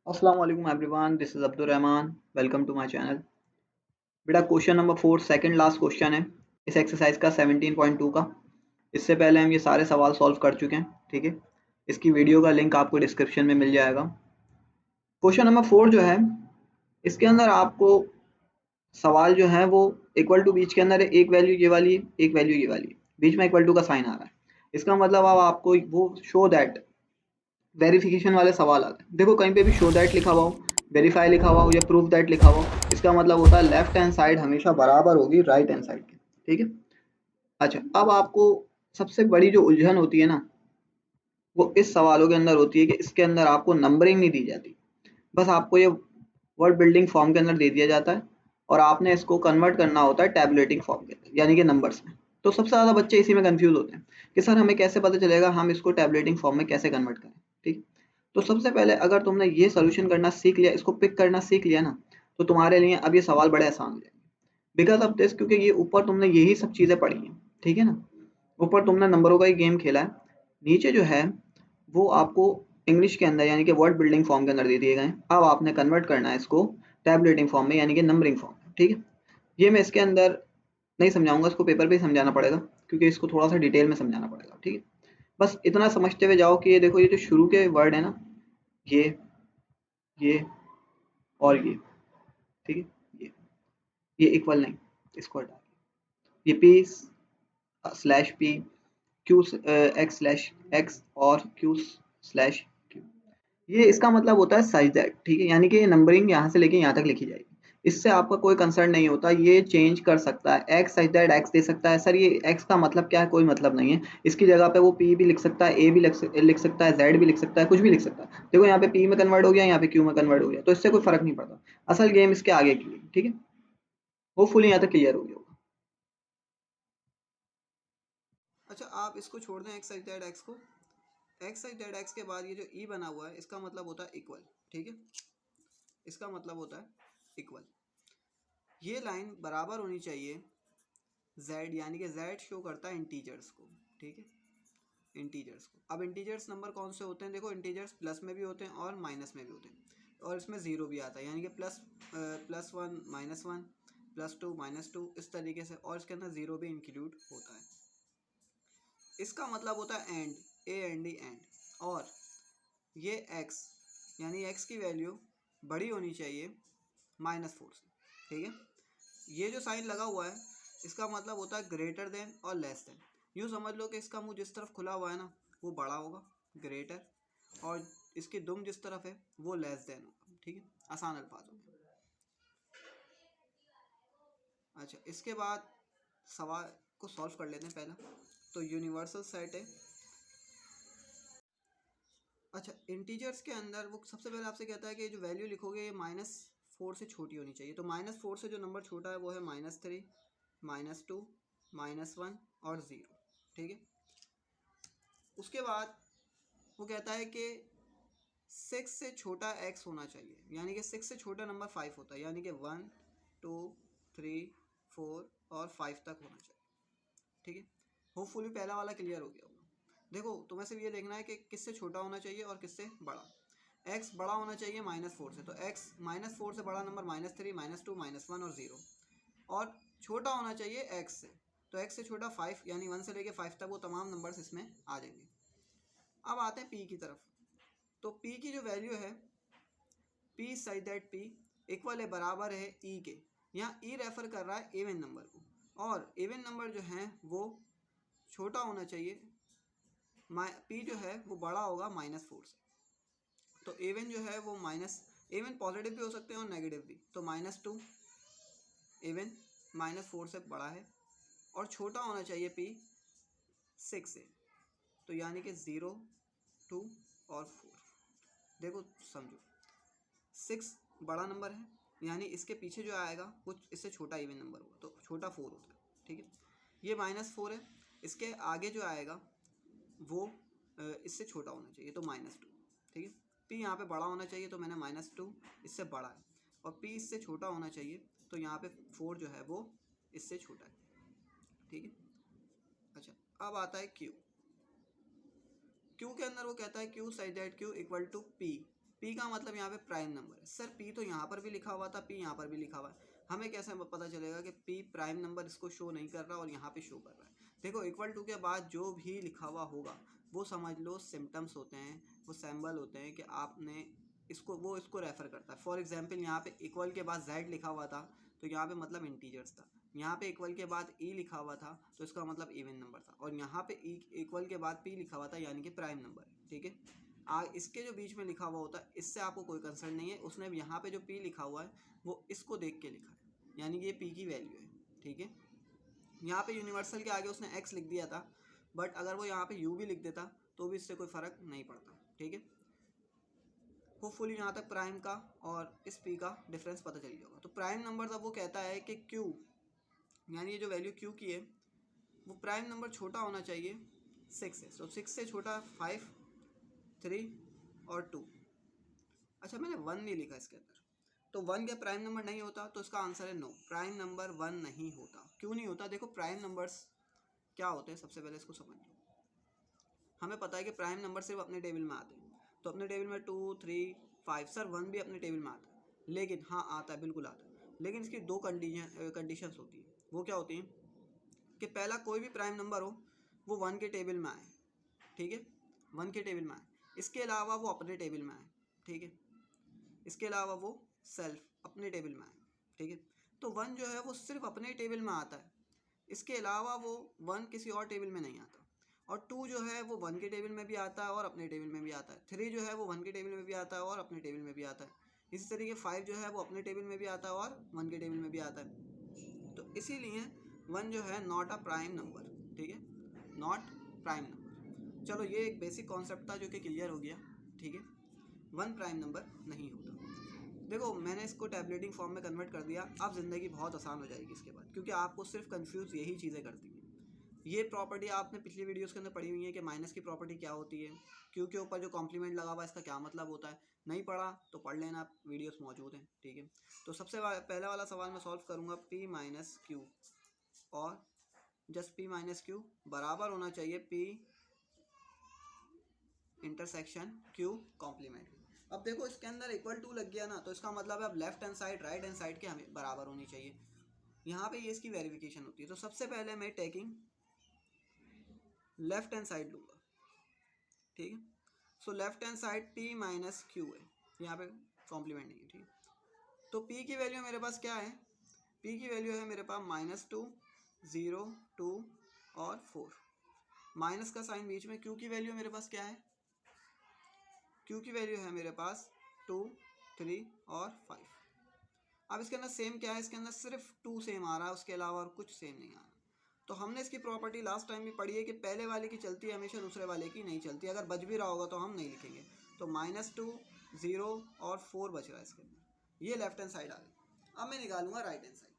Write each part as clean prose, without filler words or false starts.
अस्सलाम वालेकुम everyone, this is Abdul Rahman. Welcome to my channel. बेटा question number 4 second last question है इस एक्सरसाइज का 17.2 का। इससे पहले हम ये सारे सवाल सॉल्व कर चुके हैं, ठीक है। इसकी वीडियो का लिंक आपको डिस्क्रिप्शन में मिल जाएगा। क्वेश्चन नंबर 4 जो है, इसके अंदर आपको सवाल जो है वो इक्वल टू बीच के अंदर है, एक वैल्यू ये वाली है, एक वैल्यू ये वाली है, बीच में इक्वल टू का साइन आ रहा है। इसका मतलब अब आपको वो शो दैट वेरिफिकेशन वाले सवाल आते हैं। देखो कहीं पे भी शो दैट लिखा हुआ हो, वेरीफाई लिखा हुआ हो या प्रूफ दैट लिखा हुआ हो, इसका मतलब होता है लेफ्ट हैंड साइड हमेशा बराबर होगी राइट हैंड साइड के, ठीक है। अच्छा, अब आपको सबसे बड़ी जो उलझन होती है ना, वो इस सवालों के अंदर होती है कि इसके अंदर आपको नंबरिंग नहीं दी जाती। बस आपको ये वर्ड बिल्डिंग फॉर्म के अंदर दे दिया जाता है और आपने इसको कन्वर्ट करना होता है टैबुलेटिंग फॉर्म के अंदर, यानी कि नंबर्स में। तो सबसे ज़्यादा बच्चे इसी में कंफ्यूज होते हैं कि सर हमें कैसे पता चलेगा हम इसको टैबुलेटिंग फॉर्म में कैसे कन्वर्ट करें, ठीक। तो सबसे पहले अगर तुमने ये सोल्यूशन करना सीख लिया, इसको पिक करना सीख लिया ना, तो तुम्हारे लिए अब ये सवाल बड़े आसान हो जाएंगे। बिकॉज ऑफ दिस, क्योंकि ये ऊपर तुमने यही सब चीज़ें पढ़ी हैं, ठीक है ना। ऊपर तुमने नंबरों का ही गेम खेला है, नीचे जो है वो आपको इंग्लिश के अंदर यानी कि वर्ड बिल्डिंग फॉर्म के अंदर दे दिए गए हैं। अब आपने कन्वर्ट करना है इसको टैबुलेटिंग फॉर्म में यानी कि नंबरिंग फॉर्म में, ठीक है। ये मैं इसके अंदर नहीं समझाऊंगा, इसको पेपर पे ही समझाना पड़ेगा क्योंकि इसको थोड़ा सा डिटेल में समझाना पड़ेगा, ठीक है। बस इतना समझते हुए जाओ कि ये देखो, ये जो शुरू के वर्ड है ना, ये और ठीक है, ये इक्वल नहीं, इसको हटा के ये P slash P, Q x slash x और क्यू स्लैश क्यू, ये इसका मतलब होता है साइज दैट, ठीक है। यानी कि नंबरिंग यहाँ से लेके यहाँ तक लिखी जाएगी, इससे आपका कोई कंसर्न नहीं होता। ये चेंज कर सकता है, एक्स साइज दैट एक्स दे सकता है। सर ये एक्स का मतलब क्या है, कोई मतलब नहीं है। इसकी जगह पे वो पी भी लिख सकता है, ए भी लिख सकता है, जेड भी लिख सकता है, कुछ भी लिख सकता है। देखो यहाँ पे पी में कन्वर्ट हो गया, यहाँ पे क्यू में कन्वर्ट हो गया, तो इससे कोई फर्क नहीं पड़ता। असल गेम इसके आगे की है, ठीक है। होपफुली यहाँ तक क्लियर हो गया होगा। अच्छा, आप इसको छोड़ दें एक्स साइज दैट एक्स को। एक्स साइज दैट एक्स के बाद ये जो ई बना हुआ है, इसका मतलब होता है इक्वल, ठीक है। इसका मतलब होता है इक्वल। ये लाइन बराबर होनी चाहिए z, यानी कि z शो करता है इंटीजर्स को, ठीक है, इंटीजर्स को। अब इंटीजर्स नंबर कौन से होते हैं, देखो इंटीजर्स प्लस में भी होते हैं और माइनस में भी होते हैं, और इसमें ज़ीरो भी आता है, यानी कि +1 -1 +2 -2 इस तरीके से, और इसके अंदर ज़ीरो भी इंक्लूड होता है। इसका मतलब होता है and, A and D and. और ये x यानी x की वैल्यू बड़ी होनी चाहिए -4 से, ठीक है। ये जो साइन लगा हुआ है, इसका मतलब होता है ग्रेटर देन और लेस देन। यूँ समझ लो कि इसका मुंह जिस तरफ खुला हुआ है ना, वो बड़ा होगा, ग्रेटर, और इसकी दुम जिस तरफ है वो लेस देन होगा, ठीक है। आसान अल्फाज होगा। अच्छा, इसके बाद सवाल को सॉल्व कर लेते हैं। पहला तो यूनिवर्सल सेट है। अच्छा, इंटीजर्स के अंदर वो सबसे पहले आपसे कहता है कि जो वैल्यू लिखोगे ये -4 से छोटी होनी चाहिए। तो -4 से जो नंबर छोटा है वो है -3 -2 -1 और 0, ठीक है। उसके बाद वो कहता है कि 6 से छोटा x होना चाहिए, यानी कि 6 से छोटा नंबर 5 होता है, यानी कि 1 2 3 4 और 5 तक होना चाहिए, ठीक है। होपफुली पहला वाला क्लियर हो गया होगा। देखो तुम्हें सिर्फ ये देखना है कि किससे छोटा होना चाहिए और किससे बड़ा। x बड़ा होना चाहिए -4 से, तो x -4 से बड़ा नंबर -3 -2 -1 और 0, और छोटा होना चाहिए x से, तो x से छोटा 5, यानी 1 से लेके 5 तक वो तमाम नंबर्स इसमें आ जाएंगे। अब आते हैं p की तरफ। तो p की जो वैल्यू है, p size that p equal है, बराबर है e के। यहाँ e रेफर कर रहा है इवन नंबर को, और इवन नंबर जो है वो छोटा होना चाहिए, p जो है वो बड़ा होगा -4 से। तो इवन जो है वो इवन पॉजिटिव भी हो सकते हैं और नेगेटिव भी। तो -2 इवन -4 से बड़ा है, और छोटा होना चाहिए p 6 से, तो यानी कि 0 2 और 4। देखो समझो, 6 बड़ा नंबर है, यानी इसके पीछे जो आएगा वो इससे छोटा इवन नंबर होगा, तो छोटा 4 होता है, ठीक है। ये -4 है, इसके आगे जो आएगा वो इससे छोटा होना चाहिए, तो -2, ठीक है। p यहाँ पे बड़ा होना चाहिए, तो मैंने -2 इससे बड़ा है, और p इससे छोटा होना चाहिए, तो यहाँ पे 4 जो है वो इससे छोटा है, ठीक है। अच्छा, अब आता है q। q के अंदर वो कहता है q such that q equal to p, P का मतलब यहाँ पे प्राइम नंबर है। सर पी तो यहाँ पर भी लिखा हुआ था, पी यहाँ पर भी लिखा हुआ है, हमें कैसे पता चलेगा कि पी प्राइम नंबर इसको शो नहीं कर रहा और यहाँ पे शो कर रहा है? देखो इक्वल टू के बाद जो भी लिखा हुआ होगा वो समझ लो सिम्टम्स होते हैं, वो सिंबल होते हैं कि आपने इसको रेफर करता है। फॉर एग्जाम्पल यहाँ पे इक्वल के बाद z लिखा हुआ था तो यहाँ पे मतलब इंटीजर्स था, यहाँ पे इक्वल के बाद ई लिखा हुआ था तो इसका मतलब इवन नंबर था, और यहाँ पे इक्वल के बाद पी लिखा हुआ था यानी कि प्राइम नंबर है। ठीक है, इसके जो बीच में लिखा हुआ होता है इससे आपको कोई कंसर्न नहीं है, उसने यहाँ पे जो पी लिखा हुआ है वो इसको देख के लिखा है यानी कि ये पी की वैल्यू है। ठीक है, यहाँ पे यूनिवर्सल के आगे उसने एक्स लिख दिया था, बट अगर वो यहाँ पे यू भी लिख देता तो भी इससे कोई फ़र्क नहीं पड़ता। ठीक है, होपफुली यहाँ तक प्राइम का और इस पी का डिफरेंस पता चल गया होगा। तो प्राइम नंबर अब वो कहता है कि क्यू यानी ये जो वैल्यू क्यू की है वो प्राइम नंबर छोटा होना चाहिए 6 से। तो 6 से छोटा 5, 3 और 2। अच्छा मैंने 1 नहीं लिखा इसके अंदर, तो 1 क्या प्राइम नंबर नहीं होता? तो इसका आंसर है नो, प्राइम नंबर 1 नहीं होता। क्यों नहीं होता? देखो प्राइम नंबर्स क्या होते हैं, सबसे पहले इसको समझ लो। हमें पता है कि प्राइम नंबर सिर्फ अपने टेबल में आते हैं, तो अपने टेबल में 2, 3, 5, सर 1 भी अपने टेबल में आता है, लेकिन हाँ आता है, बिल्कुल आता है, लेकिन इसकी दो कंडीशंस होती हैं। वो क्या होती हैं कि पहला कोई भी प्राइम नंबर हो वो 1 के टेबल में आए। ठीक है, 1 के टेबल में आए, इसके अलावा वो अपने टेबल में आए। ठीक है, इसके अलावा वो सेल्फ अपने टेबल में आए। ठीक है, तो 1 जो है वो सिर्फ अपने टेबल में आता है, इसके अलावा वो 1 किसी और टेबल में नहीं आता। और 2 जो है वो 1 के टेबल में भी आता है और अपने टेबल में भी आता है। 3 जो है वो 1 के टेबल में भी आता है और अपने टेबल में भी आता है। इसी तरीके 5 जो है वो अपने टेबल में भी आता है और 1 के टेबल में भी आता है। तो इसीलिए 1 जो है नॉट अ प्राइम नंबर। ठीक है, नॉट प्राइम नंबर। चलो ये एक बेसिक कॉन्सेप्ट था जो कि क्लियर हो गया। ठीक है, 1 प्राइम नंबर नहीं होता। देखो मैंने इसको टैबलेटिंग फॉर्म में कन्वर्ट कर दिया, अब ज़िंदगी बहुत आसान हो जाएगी इसके बाद, क्योंकि आपको सिर्फ कंफ्यूज यही चीज़ें करती हैं। ये प्रॉपर्टी आपने पिछली वीडियोस के अंदर पढ़ी हुई है कि माइनस की प्रॉपर्टी क्या होती है, क्यू के ऊपर जो कॉम्प्लीमेंट लगा हुआ है इसका क्या मतलब होता है। नहीं पढ़ा तो पढ़ लेना, वीडियोस मौजूद हैं। ठीक है, तो सबसे पहला वाला सवाल मैं सॉल्व करूँगा, पी माइनस क्यू और जस्ट पी माइनस क्यू बराबर होना चाहिए पी इंटरसेक्शन क्यू कॉम्प्लीमेंट। अब देखो इसके अंदर इक्वल टू लग गया ना, तो इसका मतलब है अब left hand side right hand side के हमें बराबर होनी चाहिए। यहाँ पे ये इसकी वेरिफिकेशन होती है। तो सबसे पहले मैं टेकिंग लेफ्ट हैंड साइड लूँगा। ठीक है, so left hand side P minus Q है, यहाँ पे कॉम्प्लीमेंट नहीं है। ठीक है, तो पी की वैल्यू मेरे पास क्या है? पी की वैल्यू है मेरे पास -2, 0, 2 और 4। माइनस का साइन बीच में। क्यू की वैल्यू मेरे पास क्या है? क्यू की वैल्यू है मेरे पास 2, 3 और 5। अब इसके अंदर सेम क्या है? इसके अंदर सिर्फ 2 सेम आ रहा है, उसके अलावा और कुछ सेम नहीं आ रहा। तो हमने इसकी प्रॉपर्टी लास्ट टाइम भी पढ़ी है कि पहले वाले की चलती है हमेशा, दूसरे वाले की नहीं चलती। अगर बच भी रहा होगा तो हम नहीं लिखेंगे। तो -2, 0 और 4 बच रहा है इसके अंदर। ये लेफ्ट हैंड साइड आ गई। अब मैं निकालूंगा राइट हैंड साइड।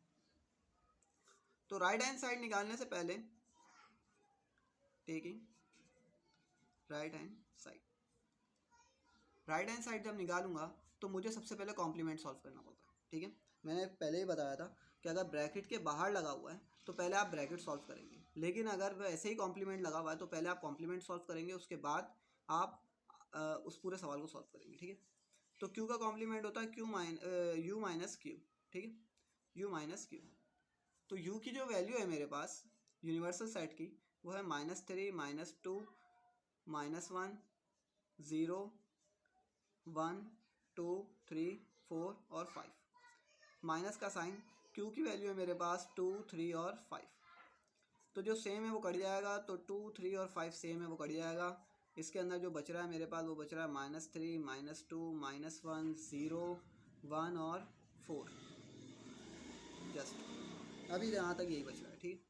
तो राइट हैंड साइड निकालने से पहले taking right hand side, right hand side जब निकालूंगा तो मुझे सबसे पहले कॉम्प्लीमेंट सॉल्व करना पड़ता है। ठीक है, मैंने पहले ही बताया था कि अगर ब्रैकेट के बाहर लगा हुआ है तो पहले आप ब्रैकेट सॉल्व करेंगे, लेकिन अगर वह ऐसे ही कॉम्प्लीमेंट लगा हुआ है तो पहले आप कॉम्प्लीमेंट सॉल्व करेंगे, उसके बाद आप उस पूरे सवाल को सॉल्व करेंगे। ठीक है, तो क्यू का कॉम्प्लीमेंट होता है यू माइनस क्यू। ठीक है, यू माइनस क्यू। तो यू की जो वैल्यू है मेरे पास यूनिवर्सल सेट की वो है -3, -2, -1, 0, 1, 2, 3, 4 और 5। माइनस का साइन, क्यू की वैल्यू है मेरे पास 2, 3 और 5। तो जो सेम है वो कट जाएगा, तो 2, 3 और 5 सेम है वो कट जाएगा। इसके अंदर जो बच रहा है मेरे पास वो बच रहा है -3, -2, -1, 0, 1 और 4। जस्ट अभी यहाँ तक यही बच रहा है। ठीक,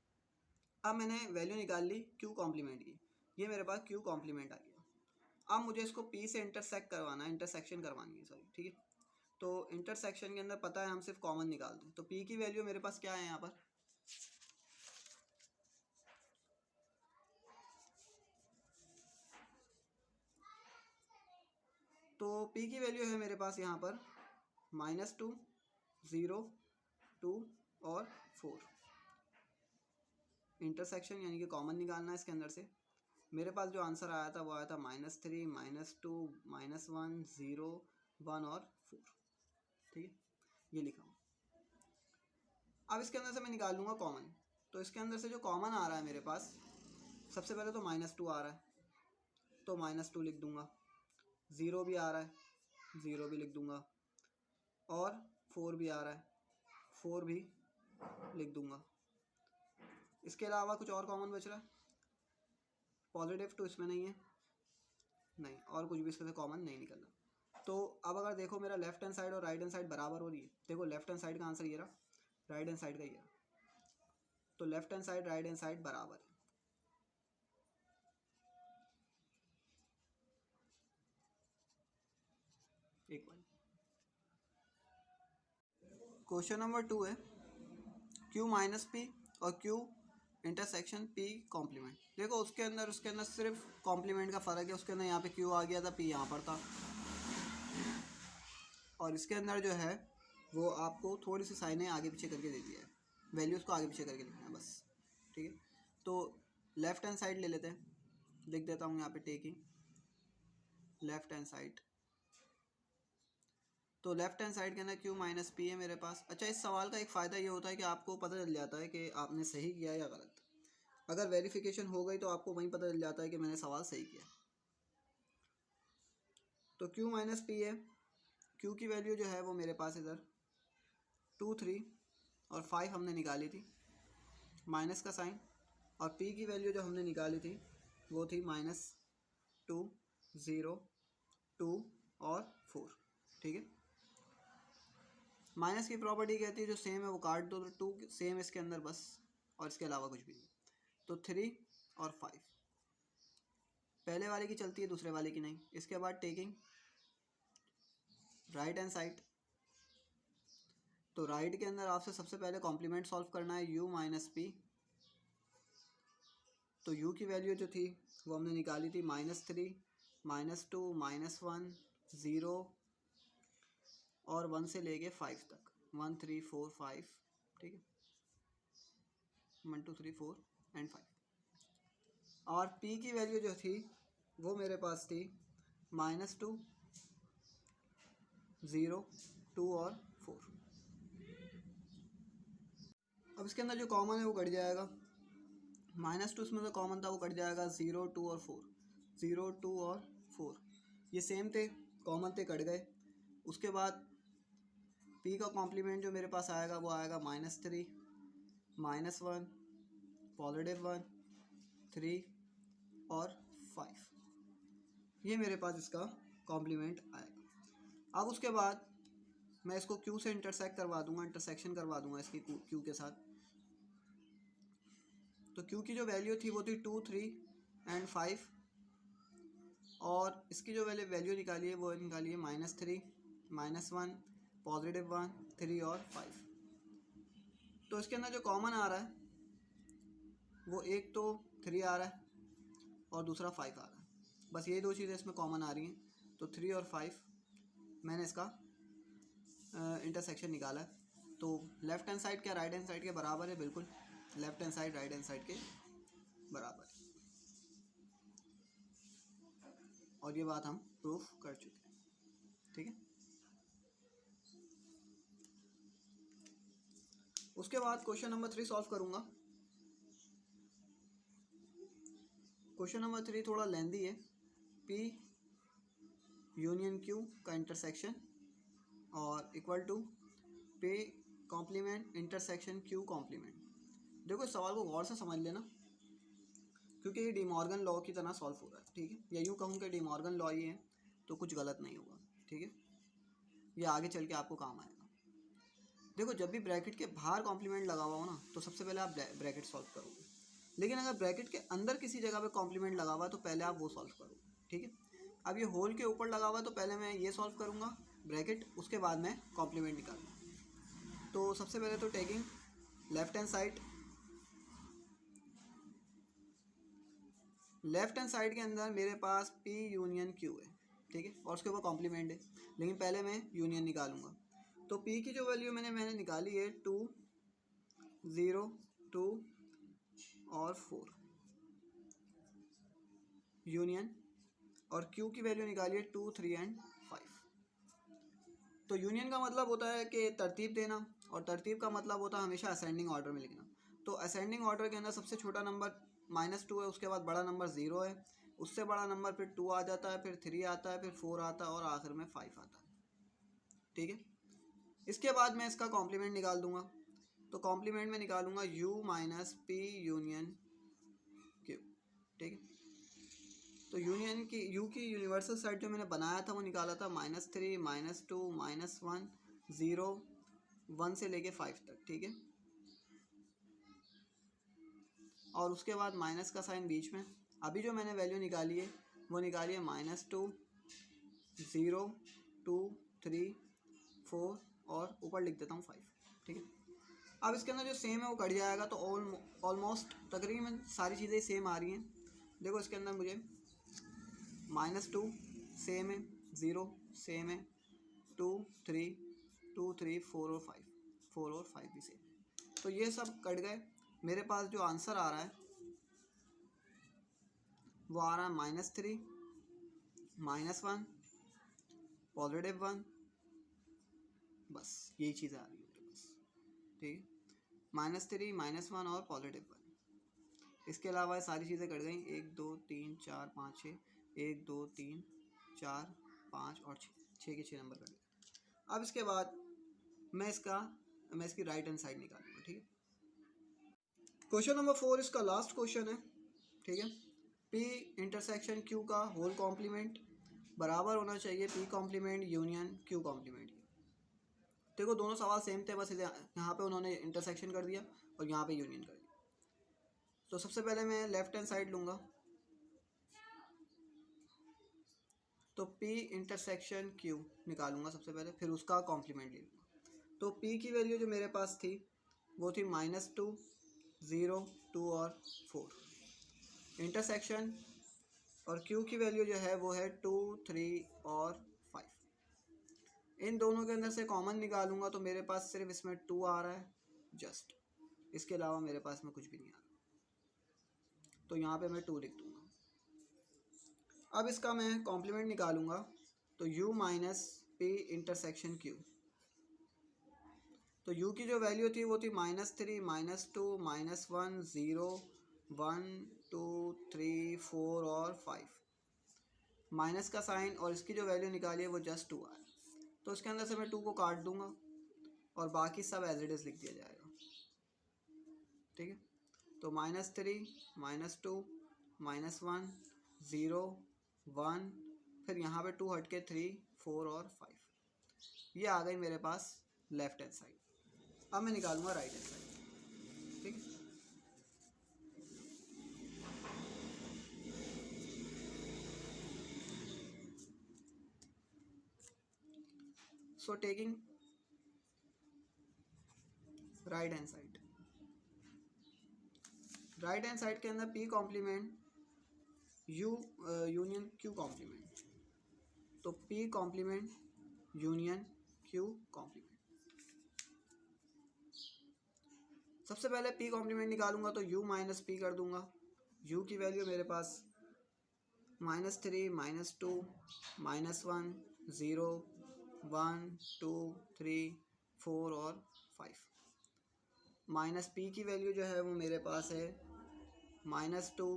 अब मैंने वैल्यू निकाल ली क्यू कॉम्प्लीमेंट की, ये मेरे पास क्यू कॉम्प्लीमेंट आ गया। अब मुझे इसको पी से इंटरसेक्ट करवाना है, इंटरसेक्शन करवानी है, सॉरी। ठीक है, तो इंटरसेक्शन के अंदर पता है हम सिर्फ कॉमन निकाल दें। तो पी की वैल्यू मेरे पास क्या है यहाँ पर? तो पी की वैल्यू है मेरे पास यहाँ पर -2, 0, 2 और 4। इंटरसेक्शन यानी कि कॉमन निकालना है इसके अंदर से। मेरे पास जो आंसर आया था वो आया था -3, -2, -1, 0, 1 और 4, ठीक है, ये लिखा हूँ। अब इसके अंदर से मैं निकाल लूँगा कॉमन। तो इसके अंदर से जो कॉमन आ रहा है मेरे पास, सबसे पहले तो -2 आ रहा है, तो -2 लिख दूँगा। 0 भी आ रहा है, 0 भी लिख दूँगा, और 4 भी आ रहा है, 4 भी लिख दूँगा। इसके अलावा कुछ और कॉमन बच रहा है? पॉजिटिव तो इसमें नहीं है, नहीं, और कुछ भी इसमें कॉमन नहीं निकल रहा। तो अब अगर देखो मेरा लेफ्ट हैंड साइड और राइट हैंड साइड बराबर हो रही है, देखो लेफ्ट हैंड साइड का आंसर ये रहा, राइट हैंड साइड का ये रहा, तो left hand side right hand side बराबर है। एक बार क्वेश्चन नंबर 2 है, Q माइनस पी और Q इंटरसेक्शन P कॉम्प्लीमेंट। देखो उसके अंदर सिर्फ कॉम्प्लीमेंट का फ़र्क है, उसके अंदर यहाँ पे Q आ गया था, P यहाँ पर था, और इसके अंदर जो है वो आपको थोड़ी सी साइनें आगे पीछे करके दे दिया है, वैल्यूज़ को आगे पीछे करके लिखना है बस, ठीक है। तो लेफ़्ट हैंड साइड ले लेते हैं, लिख देता हूँ यहाँ पे टेकिंग लेफ़्ट हैंड साइड। तो लेफ्ट हैंड साइड के अंदर Q माइनस पी है मेरे पास। अच्छा, इस सवाल का एक फ़ायदा ये होता है कि आपको पता चल जाता है कि आपने सही किया या गलत। अगर वेरिफिकेशन हो गई तो आपको वहीं पता चल जाता है कि मैंने सवाल सही किया। तो Q माइनस पी है, Q की वैल्यू जो है वो मेरे पास इधर 2, 3 और 5 हमने निकाली थी, माइनस का साइन, और P की वैल्यू जो हमने निकाली थी वो थी -2, 0, 2 और 4, ठीक है। माइनस की प्रॉपर्टी कहती है जो सेम है वो काट दो, तो 2 सेम इसके अंदर बस, और इसके अलावा कुछ भी नहीं। तो 3 और 5 पहले वाले की चलती है, दूसरे वाले की नहीं। इसके बाद टेकिंग राइट हैंड साइड, तो राइट के अंदर आपसे सबसे पहले कॉम्प्लीमेंट सॉल्व करना है u माइनस पी। तो u की वैल्यू जो थी वो हमने निकाली थी -3, -2, -1, 0 और 1 से लेके 5 तक, 1, 3, 4, 5, ठीक है, 1, 2, 3, 4 एंड 5। और p की वैल्यू जो थी वो मेरे पास थी -2, 0, 2 और 4। अब इसके अंदर जो कॉमन है वो कट जाएगा, -2 इसमें तो कॉमन था वो कट जाएगा, 0, 2 और 4, 0, 2 और 4 ये सेम थे, कॉमन थे, कट गए। उसके बाद p का कॉम्प्लीमेंट जो मेरे पास आएगा वो आएगा -3, -1, +1, 3 और 5, ये मेरे पास इसका कॉम्प्लीमेंट आएगा। अब उसके बाद मैं इसको Q से इंटरसेक्ट करवा दूंगा, इंटरसेक्शन करवा दूंगा इसकी Q के साथ। तो Q की जो वैल्यू थी वो थी 2, 3 एंड 5, और इसकी जो वैल्यू निकाली है वो निकाली है -3, -1, +1, 3 और 5। तो इसके अंदर जो कॉमन आ रहा है वो एक तो 3 आ रहा है और दूसरा 5 आ रहा है, बस ये दो चीज़ें इसमें कॉमन आ रही हैं। तो 3 और 5 मैंने इसका इंटरसेक्शन निकाला है। तो लेफ्ट हैंड साइड क्या राइट हैंड साइड के बराबर है? बिल्कुल, left hand side right hand side के बराबर है, और ये बात हम प्रूफ कर चुके हैं, ठीक है। उसके बाद क्वेश्चन नंबर 3 सॉल्व करूँगा। क्वेश्चन नंबर 3 थोड़ा लेंदी है। P यूनियन Q का इंटरसेक्शन और equal to P complement intersection Q complement. देखो इस सवाल को गौर से समझ लेना, क्योंकि ये डी मॉर्गन लॉ की तरह सॉल्व हो रहा है, ठीक है। या यूँ कहूँ कि डी मॉर्गन लॉ ही है, तो कुछ गलत नहीं होगा, ठीक है। ये आगे चल के आपको काम आएगा। देखो जब भी ब्रैकेट के बाहर कॉम्प्लीमेंट लगा हुआ हो ना, तो सबसे पहले आप ब्रैकेट सॉल्व करोगे, लेकिन अगर ब्रैकेट के अंदर किसी जगह पे कॉम्प्लीमेंट लगा हुआ है तो पहले आप वो सॉल्व करोगे, ठीक है। अब ये होल के ऊपर लगा हुआ है तो पहले मैं ये सॉल्व करूँगा ब्रैकेट, उसके बाद मैं कॉम्प्लीमेंट निकालूँगा। तो सबसे पहले तो taking left hand side, left hand side के अंदर मेरे पास P यूनियन Q है, ठीक है, और उसके ऊपर कॉम्प्लीमेंट है, लेकिन पहले मैं यूनियन निकालूंगा। तो P की जो वैल्यू मैंने निकाली है 2, 0, 2 और 4 यूनियन, और Q की वैल्यू निकाली है 2, 3 एंड 5। तो यूनियन का मतलब होता है कि तरतीब देना, और तरतीब का मतलब होता है हमेशा असेंडिंग ऑर्डर में लिखना। तो असेंडिंग ऑर्डर के अंदर सबसे छोटा नंबर -2 है, उसके बाद बड़ा नंबर 0 है, उससे बड़ा नंबर फिर 2 आ जाता है, फिर 3 आता है, फिर 4 आता है और आखिर में 5 आता है। ठीक है, इसके बाद मैं इसका कॉम्प्लीमेंट निकाल दूंगा। तो कॉम्प्लीमेंट में निकालूंगा u minus P union Q. ठीक है, तो यूनियन की u की यूनिवर्सल साइड जो मैंने बनाया था वो निकाला था -3 -2 -1 0 1 से लेके 5 तक। ठीक है, और उसके बाद माइनस का साइन बीच में। अभी जो मैंने वैल्यू निकाली है वो निकाली है -2 0 2 3 4 और ऊपर लिख देता हूँ 5। ठीक है, अब इसके अंदर जो सेम है वो कट जाएगा, तो ऑलमोस्ट तकरीबन सारी चीज़ें सेम आ रही हैं। देखो इसके अंदर मुझे -2 सेम है, 0 सेम है, 2 3 2 3 4 और 5 4 और 5 भी सेम है। तो ये सब कट गए। मेरे पास जो आंसर आ रहा है वो आ रहा है -3 -1 +1, बस यही चीज़ आ रही है मेरे पास। ठीक है, -3 -1 और +1। इसके अलावा सारी चीज़ें कट गई, 1 2 3 4 5 6, 1 2 3 4 5 और 6 के 6 नंबर कट गए। अब इसके बाद मैं इसकी राइट हैंड साइड निकालूंगा। ठीक है, क्वेश्चन नंबर 4 इसका लास्ट क्वेश्चन है। ठीक है, P इंटरसेक्शन Q का होल कॉम्प्लीमेंट बराबर होना चाहिए P complement union Q complement. देखो दोनों सवाल सेम थे, बस यहाँ पे उन्होंने इंटरसेक्शन कर दिया और यहाँ पे यूनियन कर दिया। तो सबसे पहले मैं लेफ्ट हैंड साइड लूँगा, तो P इंटरसेक्शन Q निकालूंगा सबसे पहले, फिर उसका कॉम्प्लीमेंट ले लूँगा। तो P की वैल्यू जो मेरे पास थी वो थी -2 0 2 और 4। इंटरसेक्शन और Q की वैल्यू जो है वो है 2 3 और 5। इन दोनों के अंदर से कॉमन निकालूंगा तो मेरे पास सिर्फ इसमें 2 आ रहा है जस्ट, इसके अलावा मेरे पास में कुछ भी नहीं आ रहा, तो यहाँ पे मैं 2 लिख दूँगा। अब इसका मैं कॉम्प्लीमेंट निकालूंगा, तो u minus P intersection Q। तो u की जो वैल्यू थी वो थी -3 -2 -1 0 1 2 3 4 और 5। माइनस का साइन और इसकी जो वैल्यू निकाली है वो जस्ट 2 आया, तो इसके अंदर से मैं 2 को काट दूंगा और बाकी सब एज इट इज़ लिख दिया जाएगा। ठीक है, तो -3 -2 -1 0 1, फिर यहाँ पे 2 हट के 3 4 और 5, ये आ गई मेरे पास लेफ्ट हैंड साइड। अब मैं निकालूंगा राइट हैंड साइड। ठीक है, so taking right hand side, right hand side के अंदर P complement U union Q complement. तो P complement union Q complement. सबसे पहले P कॉम्प्लीमेंट निकालूंगा तो U माइनस P कर दूंगा। U की वैल्यू मेरे पास -3 -2 -1 0 1 2 3 4 और 5। माइनस P की वैल्यू जो है वो मेरे पास है -2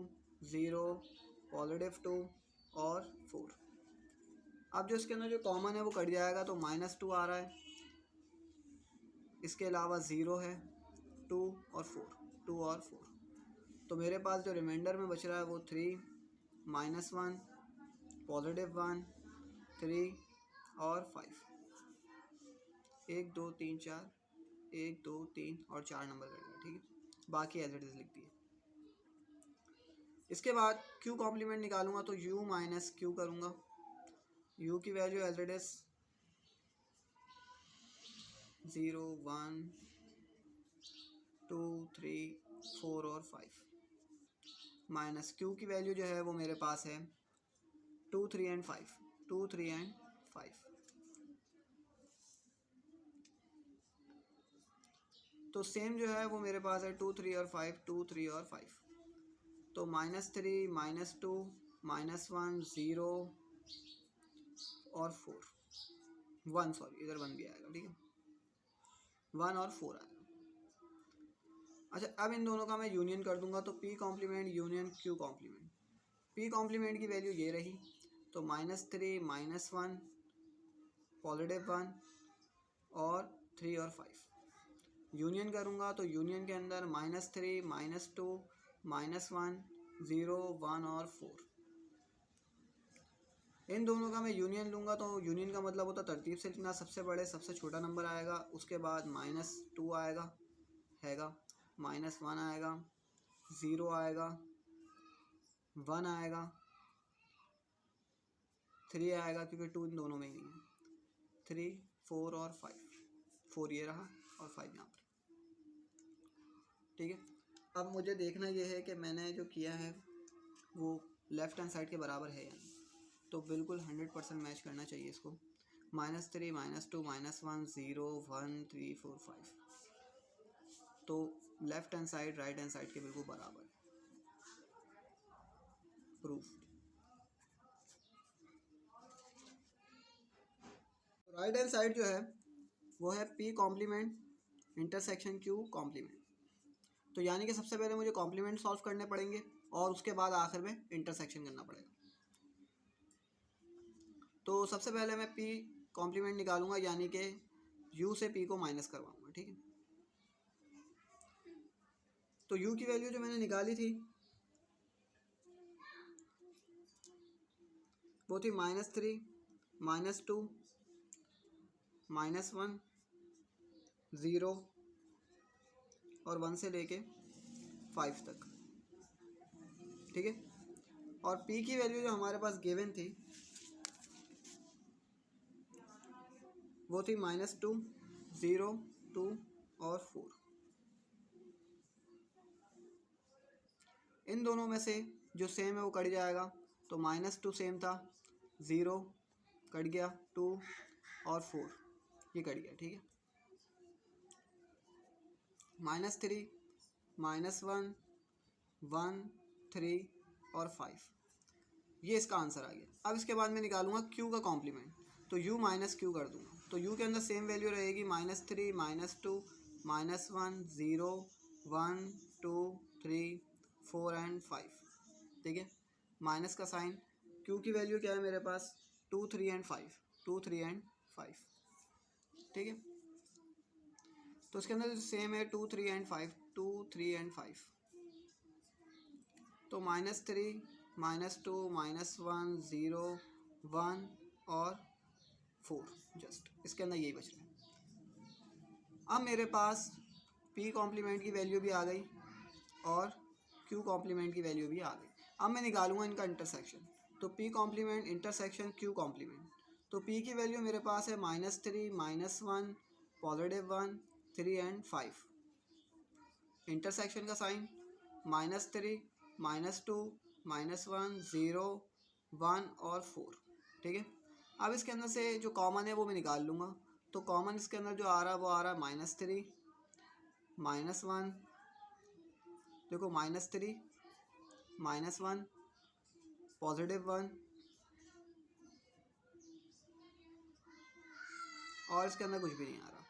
0 +2 और 4। अब जो इसके अंदर जो कॉमन है वो कट जाएगा, तो -2 आ रहा है, इसके अलावा 0 है, 2 और 4। तो मेरे पास जो रिमाइंडर में बच रहा है वो 3 -1 +1 3 और 5। 1 2 3 4 1 2 3 और 4 नंबर कट गए। ठीक है, बाकी एज इट इज़ लिख दिए। इसके बाद Q कॉम्प्लीमेंट निकालूंगा तो U माइनस Q करूँगा। U की वैल्यू एज इट इज़ 0 1 2 3 4 और 5, माइनस Q की वैल्यू जो है वो मेरे पास है 2 3 एंड 5 2 3 एंड 5। तो सेम जो है वो मेरे पास है 2 3 और 5 2 3 और 5। तो -3 -2 -1 0 और 4। 1, सॉरी इधर 1 भी आएगा, ठीक है, 1 और 4 आएगा। अच्छा, अब इन दोनों का मैं यूनियन कर दूंगा, तो P complement union Q complement. P complement की वैल्यू ये रही, तो -3 -1 +1 और 3 और 5। यूनियन करूँगा तो यूनियन के अंदर -3 -2 -1 0 1 और 4। इन दोनों का मैं यूनियन लूँगा तो यूनियन का मतलब होता तरतीब से लिखना, सबसे बड़े सबसे छोटा नंबर आएगा, उसके बाद -2 आएगा हैगा, -1 आएगा, 0 आएगा, 1 आएगा, 3 आएगा क्योंकि 2 इन दोनों में ही नहीं है, 3 4 और 5, 4 ये रहा और 5 यहाँ पर, ठीक है। अब मुझे देखना ये है कि मैंने जो किया है वो लेफ़्ट हैंड साइड के बराबर है या नहीं, तो बिल्कुल 100% मैच करना चाहिए इसको। -3 -2 -1 0 1 3 4 5, तो left hand side right hand side के बिल्कुल बराबर है। प्रूफ, राइट हैंड साइड जो है वो है P complement intersection Q complement. तो यानी कि सबसे पहले मुझे कॉम्प्लीमेंट सॉल्व करने पड़ेंगे और उसके बाद आखिर में इंटरसेक्शन करना पड़ेगा। तो सबसे पहले मैं पी कॉम्प्लीमेंट निकालूंगा, यानी कि यू से पी को माइनस करवाऊंगा, ठीक है। तो यू की वैल्यू जो मैंने निकाली थी वो थी -3 -2 -1 0 और 1 से लेके 5 तक, ठीक है। और P की वैल्यू जो हमारे पास गिवन थी वो थी -2 0 2 और 4। इन दोनों में से जो सेम है वो कट जाएगा, तो -2 सेम था, 0 कट गया, 2 और 4 ये कट गया, ठीक है। -3 -1 1 3 और 5 ये इसका आंसर आ गया। अब इसके बाद मैं निकालूंगा Q का कॉम्प्लीमेंट, तो U माइनस Q कर दूंगा, तो U के अंदर सेम वैल्यू रहेगी -3 -2 -1 0 1 2 3 4 एंड 5, ठीक है। माइनस का साइन, Q की वैल्यू क्या है मेरे पास 2 3 एंड 5, 2 3 एंड 5, ठीक है। तो इसके अंदर सेम है 2 3 एंड 5, 2 3 एंड 5, तो -3 -2 -1 0 1 और 4, जस्ट इसके अंदर यही बच रहा है। अब मेरे पास P कॉम्प्लीमेंट की वैल्यू भी आ गई और Q कॉम्प्लीमेंट की वैल्यू भी आ गई। अब मैं निकालूंगा इनका इंटरसेक्शन, तो P complement intersection Q complement, तो P की वैल्यू मेरे पास है -3 -1 +1 3 एंड 5, इंटरसेक्शन का साइन -3 -2 -1 0 1 और 4, ठीक है। अब इसके अंदर से जो कॉमन है वो मैं निकाल लूँगा, तो कॉमन इसके अंदर जो आ रहा है वो आ रहा है -3 -1, देखो -3 -1 +1 और इसके अंदर कुछ भी नहीं आ रहा,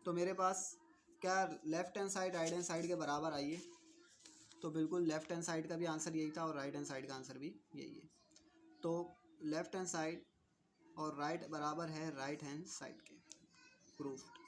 तो मेरे पास क्या left hand side right hand side के बराबर आई है, तो बिल्कुल लेफ़्ट हैंड साइड का भी आंसर यही था और राइट हैंड साइड का आंसर भी यही है। तो लेफ़्ट हैंड साइड और राइट बराबर है राइट हैंड साइड के, प्रूफ्ड।